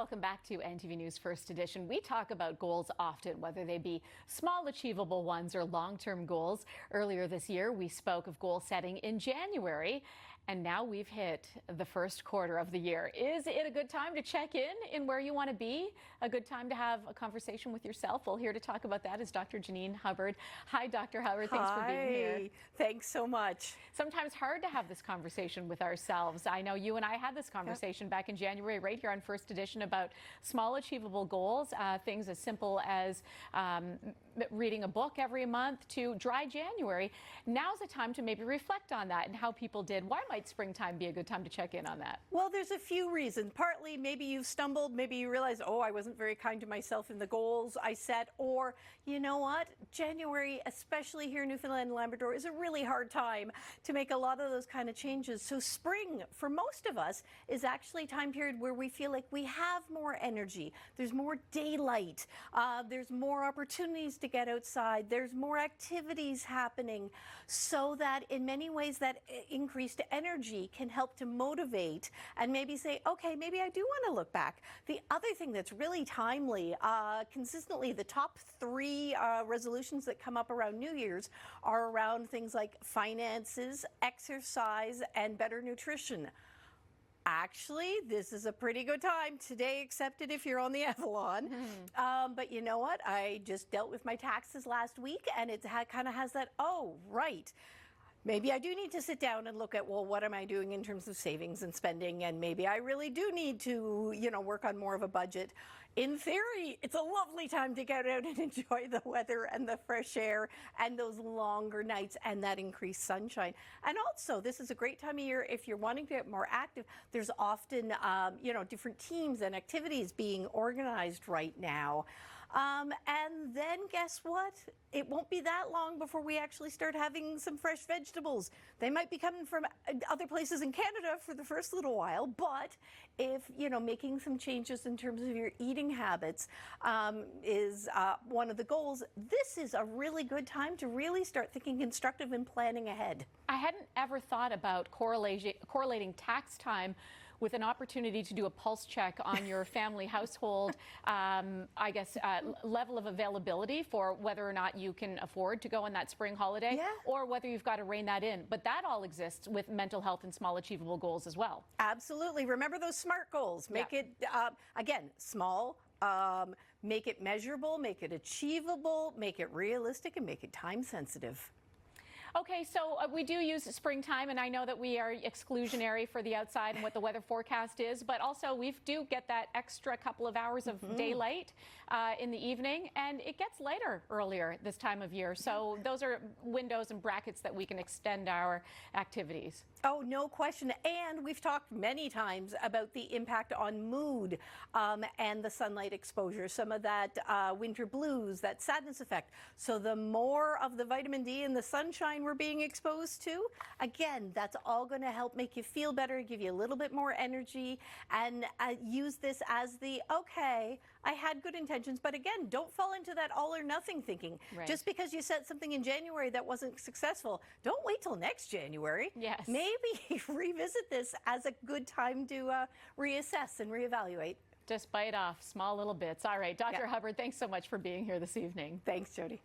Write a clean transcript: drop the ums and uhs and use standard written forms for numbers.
Welcome back to NTV News First Edition. We talk about goals often, whether they be small achievable ones or long-term goals. Earlier this year, we spoke of goal setting in January, and now we've hit the first quarter of the year. Is it a good time to check in where you want to be? A good time to have a conversation with yourself? Well, here to talk about that is Dr. Janine Hubbard. Hi, Dr. Hubbard. Thanks for being here. Thanks so much. Sometimes hard to have this conversation with ourselves. I know you and I had this conversation back in January right here on First Edition about small achievable goals, things as simple as reading a book every month to dry January. Now's the time to maybe reflect on that and how people did. Why might springtime be a good time to check in on that? Well, there's a few reasons. Partly, maybe you've stumbled, maybe you realize, oh, I wasn't very kind to myself in the goals I set, or you know what? January, especially here in Newfoundland and Labrador, is a really hard time to make a lot of those kind of changes. So spring, for most of us, is actually a time period where we feel like we have more energy. There's more daylight. There's more opportunities to get outside. There's more activities happening, so that in many ways that increased energy can help to motivate and maybe say, okay, maybe I do want to look back. The other thing that's really timely, consistently the top three resolutions that come up around New Year's are around things like finances, exercise, and better nutrition. Actually, this is a pretty good time today, accepted if you're on the Avalon. But you know what? I just dealt with my taxes last week, and it kind of has that, oh, right. Maybe I do need to sit down and look at, well, what am I doing in terms of savings and spending? And maybe I really do need to, work on more of a budget. In theory, it's a lovely time to get out and enjoy the weather and the fresh air and those longer nights and that increased sunshine. And also, this is a great time of year if you're wanting to get more active. There's often, different teams and activities being organized right now. And then guess what? It won't be that long before we actually start having some fresh vegetables. They might be coming from other places in Canada for the first little while, but if, making some changes in terms of your eating habits is one of the goals, this is a really good time to really start thinking constructive and planning ahead. I hadn't ever thought about correlating tax time with an opportunity to do a pulse check on your family household, level of availability for whether or not you can afford to go on that spring holiday, or whether you've got to rein that in. But that all exists with mental health and small achievable goals as well. Absolutely. Remember those SMART goals. Make it, again, small, make it measurable, make it achievable, make it realistic, and make it time sensitive. Okay, so we do use springtime, and I know that we are exclusionary for the outside and what the weather forecast is, but also we do get that extra couple of hours of daylight in the evening, and it gets lighter earlier this time of year. So those are windows and brackets that we can extend our activities. Oh, no question. And we've talked many times about the impact on mood and the sunlight exposure, some of that winter blues, that sadness effect. So the more of the vitamin D and the sunshine we're being exposed to, again, that's all going to help make you feel better, give you a little bit more energy, and use this as the, okay, I had good intentions, but again, don't fall into that all or nothing thinking. Right. Just because you said something in January that wasn't successful, don't wait till next January. Yes. Maybe revisit this as a good time to reassess and reevaluate. Just bite off small little bits. All right, Dr. Hubbard, thanks so much for being here this evening. Thanks, Jody.